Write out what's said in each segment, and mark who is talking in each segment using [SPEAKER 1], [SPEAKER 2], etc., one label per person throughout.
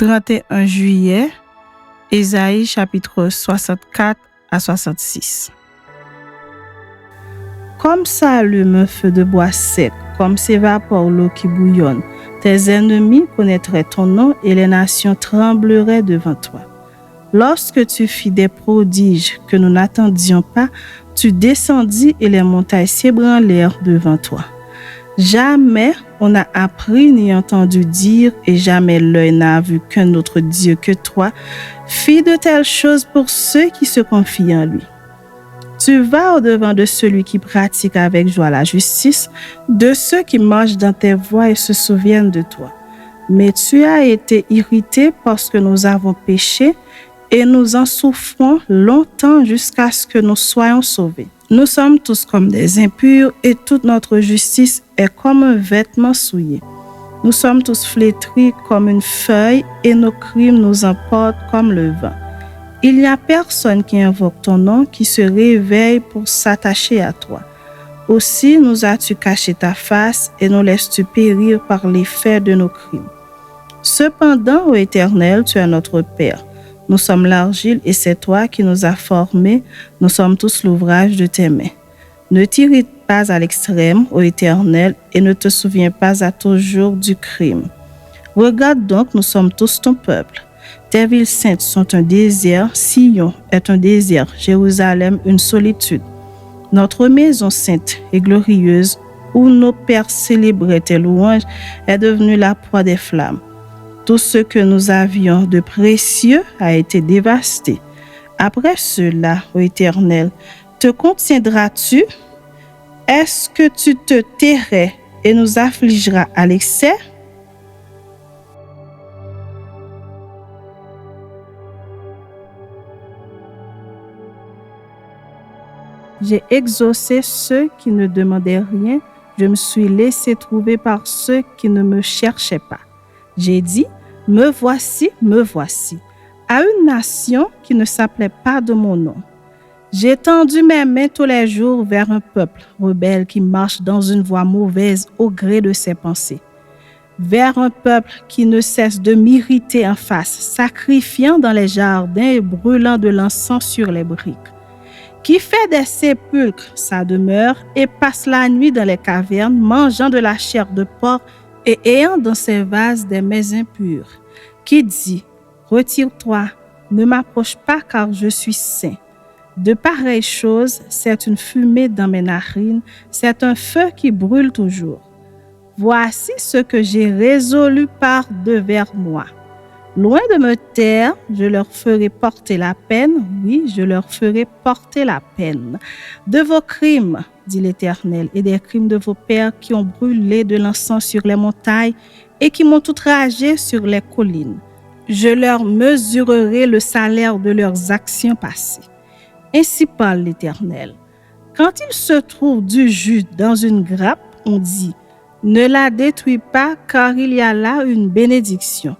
[SPEAKER 1] 31 juillet, Ésaïe chapitre 64 à 66. Comme s'allume un feu de bois sec, comme s'évapore l'eau qui bouillonne, tes ennemis connaîtraient ton nom et les nations trembleraient devant toi. Lorsque tu fis des prodiges que nous n'attendions pas, tu descendis et les montagnes s'ébranlèrent devant toi. Jamais on n'a appris ni entendu dire, et jamais l'œil n'a vu qu'un autre Dieu que toi, fit de telles choses pour ceux qui se confient en lui. Tu vas au-devant de celui qui pratique avec joie la justice, de ceux qui marchent dans tes voies et se souviennent de toi. Mais tu as été irrité parce que nous avons péché, et nous en souffrons longtemps jusqu'à ce que nous soyons sauvés. Nous sommes tous comme des impurs et toute notre justice est comme un vêtement souillé. Nous sommes tous flétris comme une feuille et nos crimes nous emportent comme le vent. Il n'y a personne qui invoque ton nom qui se réveille pour s'attacher à toi. Aussi nous as-tu caché ta face et nous laisses-tu périr par l'effet de nos crimes. Cependant, ô Éternel, tu es notre Père. Nous sommes l'argile et c'est toi qui nous as formés. Nous sommes tous l'ouvrage de tes mains. Ne t'irrite pas à l'extrême, ô Éternel, et ne te souviens pas à toujours du crime. Regarde donc, nous sommes tous ton peuple. Tes villes saintes sont un désert, Sion est un désert, Jérusalem une solitude. Notre maison sainte et glorieuse, où nos pères célébraient tes louanges, est devenue la proie des flammes. Tout ce que nous avions de précieux a été dévasté. Après cela, ô Éternel, te contiendras-tu? Est-ce que tu te tairais et nous affligeras à l'excès? J'ai exaucé ceux qui ne demandaient rien. Je me suis laissé trouver par ceux qui ne me cherchaient pas. J'ai dit, me voici, à une nation qui ne s'appelait pas de mon nom. J'ai tendu mes mains tous les jours vers un peuple rebelle qui marche dans une voie mauvaise au gré de ses pensées. Vers un peuple qui ne cesse de m'irriter en face, sacrifiant dans les jardins et brûlant de l'encens sur les briques. Qui fait des sépulcres sa demeure et passe la nuit dans les cavernes, mangeant de la chair de porc et ayant dans ses vases des mets impurs, qui dit, retire-toi, ne m'approche pas car je suis saint. De pareilles choses, c'est une fumée dans mes narines, c'est un feu qui brûle toujours. Voici ce que j'ai résolu par devers moi. Loin de me taire, je leur ferai porter la peine, oui, je leur ferai porter la peine. De vos crimes, dit l'Éternel, et des crimes de vos pères qui ont brûlé de l'encens sur les montagnes et qui m'ont outragé sur les collines. Je leur mesurerai le salaire de leurs actions passées. Ainsi parle l'Éternel. Quand il se trouve du jus dans une grappe, on dit, ne la détruis pas car il y a là une bénédiction.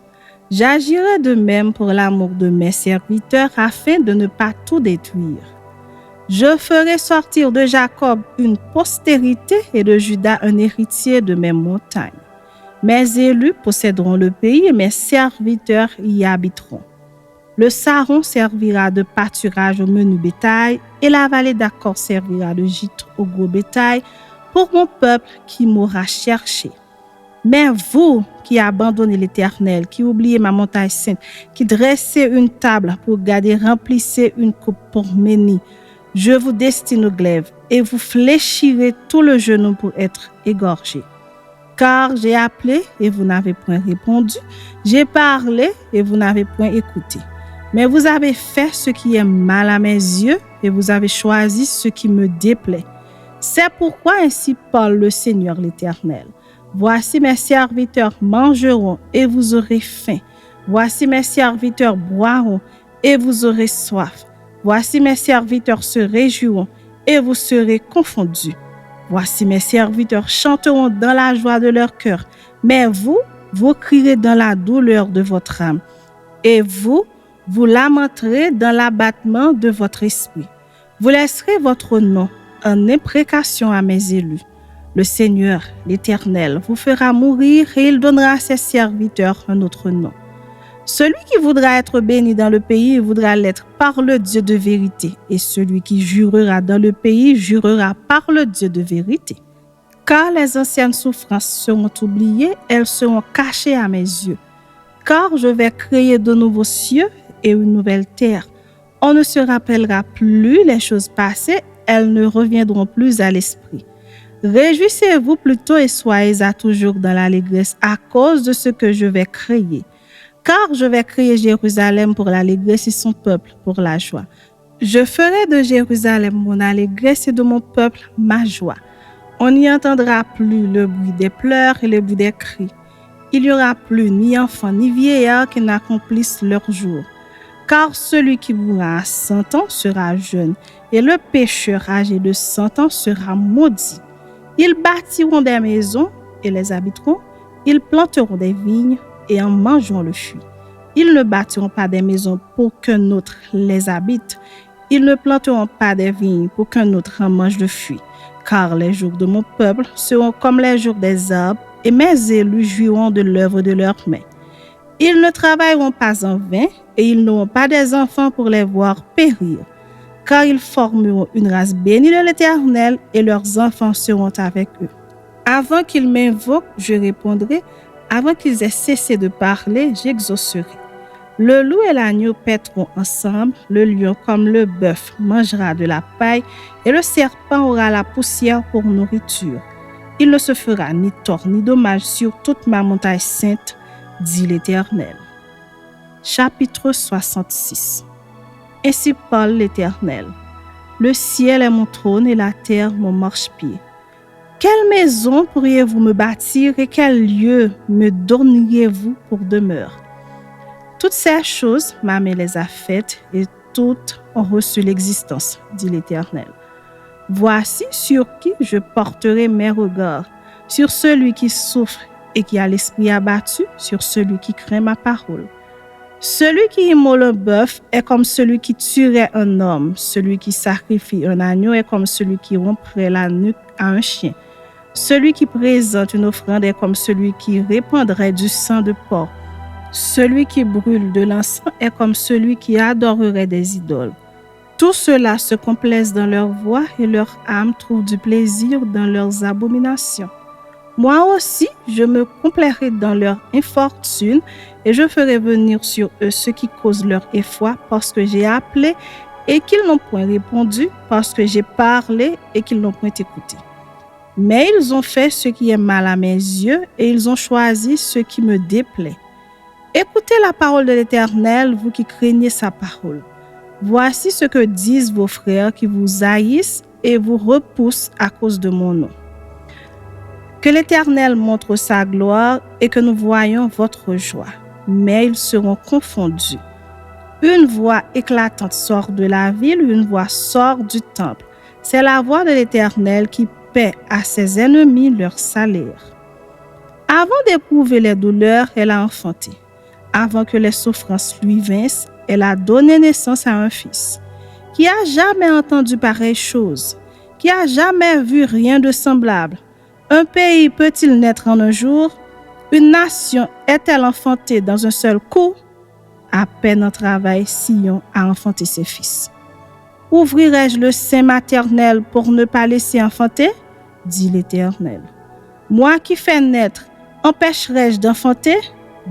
[SPEAKER 1] J'agirai de même pour l'amour de mes serviteurs afin de ne pas tout détruire. Je ferai sortir de Jacob une postérité et de Juda un héritier de mes montagnes. Mes élus posséderont le pays et mes serviteurs y habiteront. Le Saron servira de pâturage au menu bétail et la vallée d'Accor servira de gîte au gros bétail pour mon peuple qui m'aura cherché. Mais vous qui abandonnez l'Éternel, qui oubliez ma montagne sainte, qui dressez une table pour garder, remplissez une coupe pour Méni, je vous destine au glaive et vous fléchirez tout le genou pour être égorgé. Car j'ai appelé et vous n'avez point répondu, j'ai parlé et vous n'avez point écouté. Mais vous avez fait ce qui est mal à mes yeux et vous avez choisi ce qui me déplaît. C'est pourquoi ainsi parle le Seigneur l'Éternel. Voici mes serviteurs mangeront et vous aurez faim. Voici mes serviteurs boiront et vous aurez soif. Voici mes serviteurs se réjouiront et vous serez confondus. Voici mes serviteurs chanteront dans la joie de leur cœur. Mais vous crierez dans la douleur de votre âme. Et vous lamenterez dans l'abattement de votre esprit. Vous laisserez votre nom en imprécation à mes élus. Le Seigneur, l'Éternel, vous fera mourir et il donnera à ses serviteurs un autre nom. Celui qui voudra être béni dans le pays voudra l'être par le Dieu de vérité, et celui qui jurera dans le pays jurera par le Dieu de vérité. Car les anciennes souffrances seront oubliées, elles seront cachées à mes yeux. Car je vais créer de nouveaux cieux et une nouvelle terre. On ne se rappellera plus les choses passées, elles ne reviendront plus à l'esprit. Réjouissez-vous plutôt et soyez à toujours dans l'allégresse à cause de ce que je vais créer. Car je vais créer Jérusalem pour l'allégresse et son peuple pour la joie. Je ferai de Jérusalem mon allégresse et de mon peuple ma joie. On n'y entendra plus le bruit des pleurs et le bruit des cris. Il n'y aura plus ni enfant ni vieillard qui n'accomplissent leur jour. Car celui qui mourra à 100 ans sera jeune, et le pécheur âgé de 100 ans sera maudit. Ils bâtiront des maisons et les habiteront, ils planteront des vignes et en mangeront le fruit. Ils ne bâtiront pas des maisons pour qu'un autre les habite, ils ne planteront pas des vignes pour qu'un autre en mange le fruit. Car les jours de mon peuple seront comme les jours des arbres, et mes élus jouiront de l'œuvre de leurs mains. Ils ne travailleront pas en vain, et ils n'auront pas des enfants pour les voir périr. Car ils formeront une race bénie de l'Éternel, et leurs enfants seront avec eux. Avant qu'ils m'invoquent, je répondrai. Avant qu'ils aient cessé de parler, j'exaucerai. Le loup et l'agneau paîtront ensemble, le lion comme le bœuf mangera de la paille, et le serpent aura la poussière pour nourriture. Il ne se fera ni tort ni dommage sur toute ma montagne sainte, dit l'Éternel. Chapitre 66. Ainsi parle l'Éternel. Le ciel est mon trône et la terre mon marchepied. Quelle maison pourriez-vous me bâtir et quel lieu me donneriez-vous pour demeure? Toutes ces choses, ma main les a faites et toutes ont reçu l'existence, dit l'Éternel. Voici sur qui je porterai mes regards, sur celui qui souffre et qui a l'esprit abattu, sur celui qui craint ma parole. Celui qui immole un bœuf est comme celui qui tuerait un homme, celui qui sacrifie un agneau est comme celui qui romprait la nuque à un chien. Celui qui présente une offrande est comme celui qui répandrait du sang de porc. Celui qui brûle de l'encens est comme celui qui adorerait des idoles. Tous ceux-là se complaisent dans leur voix et leur âme trouve du plaisir dans leurs abominations. Moi aussi, je me complairai dans leur infortune et je ferai venir sur eux ceux qui causent leur effroi parce que j'ai appelé et qu'ils n'ont point répondu, parce que j'ai parlé et qu'ils n'ont point écouté. Mais ils ont fait ce qui est mal à mes yeux et ils ont choisi ce qui me déplaît. Écoutez la parole de l'Éternel, vous qui craignez sa parole. Voici ce que disent vos frères qui vous haïssent et vous repoussent à cause de mon nom. Que l'Éternel montre sa gloire et que nous voyions votre joie. Mais ils seront confondus. Une voix éclatante sort de la ville, une voix sort du temple. C'est la voix de l'Éternel qui paie à ses ennemis leur salaire. Avant d'éprouver les douleurs, elle a enfanté. Avant que les souffrances lui vinssent, elle a donné naissance à un fils. Qui a jamais entendu pareille chose? Qui a jamais vu rien de semblable? Un pays peut-il naître en un jour? Une nation est-elle enfantée dans un seul coup? À peine en travail, Sion a enfanté ses fils. Ouvrirai-je le sein maternel pour ne pas laisser enfanter? Dit l'Éternel. Moi qui fais naître, empêcherai-je d'enfanter?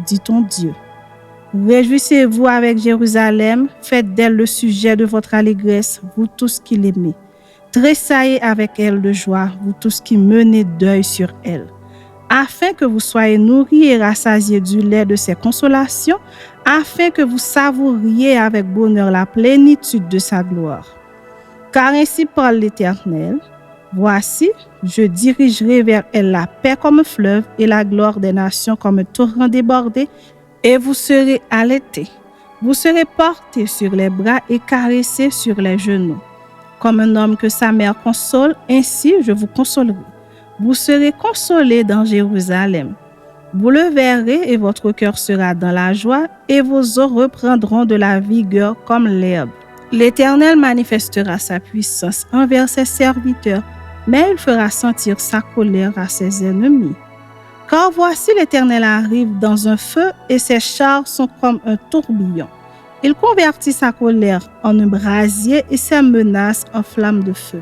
[SPEAKER 1] Dit ton Dieu. Réjouissez-vous avec Jérusalem, faites d'elle le sujet de votre allégresse, vous tous qui l'aimez. Tressaillez avec elle de joie, vous tous qui menez deuil sur elle, afin que vous soyez nourris et rassasiés du lait de ses consolations, afin que vous savouriez avec bonheur la plénitude de sa gloire. Car ainsi parle l'Éternel, voici, je dirigerai vers elle la paix comme un fleuve et la gloire des nations comme un torrent débordé, et vous serez allaités. Vous serez portés sur les bras et caressés sur les genoux. Comme un homme que sa mère console, ainsi je vous consolerai. Vous serez consolés dans Jérusalem. Vous le verrez et votre cœur sera dans la joie et vos os reprendront de la vigueur comme l'herbe. L'Éternel manifestera sa puissance envers ses serviteurs, mais il fera sentir sa colère à ses ennemis. Car voici l'Éternel arrive dans un feu et ses chars sont comme un tourbillon. Il convertit sa colère en un brasier et ses menaces en flammes de feu.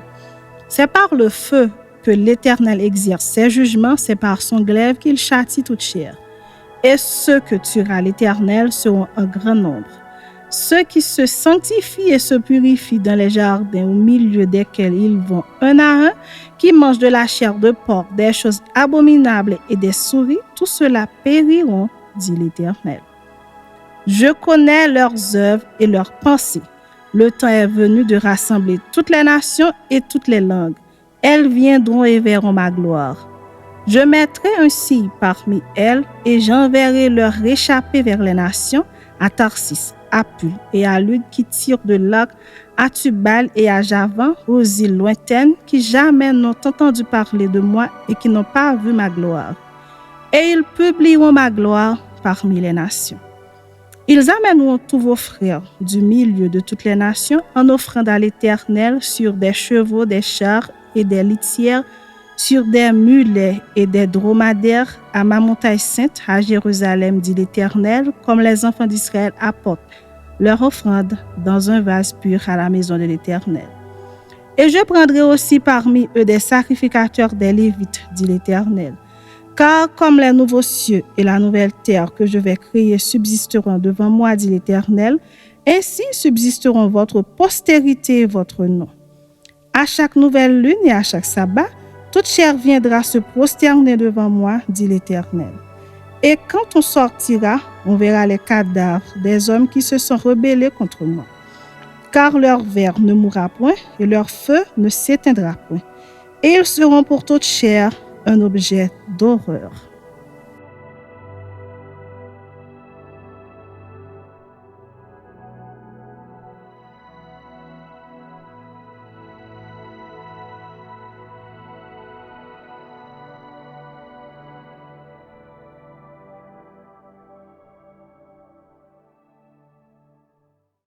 [SPEAKER 1] C'est par le feu que l'Éternel exerce ses jugements, c'est par son glaive qu'il châtie toute chair. Et ceux que tuera l'Éternel seront un grand nombre. Ceux qui se sanctifient et se purifient dans les jardins au milieu desquels ils vont un à un, qui mangent de la chair de porc, des choses abominables et des souris, tout cela périront, dit l'Éternel. Je connais leurs œuvres et leurs pensées. Le temps est venu de rassembler toutes les nations et toutes les langues. Elles viendront et verront ma gloire. Je mettrai un signe parmi elles et j'enverrai leur réchappés vers les nations, à Tarsis, à Pul et à Lud qui tirent de l'arc, à Tubal et à Javan, aux îles lointaines qui jamais n'ont entendu parler de moi et qui n'ont pas vu ma gloire. Et ils publieront ma gloire parmi les nations. Ils amèneront tous vos frères du milieu de toutes les nations en offrande à l'Éternel sur des chevaux, des chars et des litières, sur des mulets et des dromadaires à ma montagne sainte, à Jérusalem, dit l'Éternel, comme les enfants d'Israël apportent leur offrande dans un vase pur à la maison de l'Éternel. Et je prendrai aussi parmi eux des sacrificateurs des Lévites, dit l'Éternel. Car comme les nouveaux cieux et la nouvelle terre que je vais créer subsisteront devant moi, dit l'Éternel, ainsi subsisteront votre postérité et votre nom. À chaque nouvelle lune et à chaque sabbat, toute chair viendra se prosterner devant moi, dit l'Éternel. Et quand on sortira, on verra les cadavres des hommes qui se sont rebellés contre moi. Car leur ver ne mourra point et leur feu ne s'éteindra point. Et ils seront pour toute chair un objet d'horreur.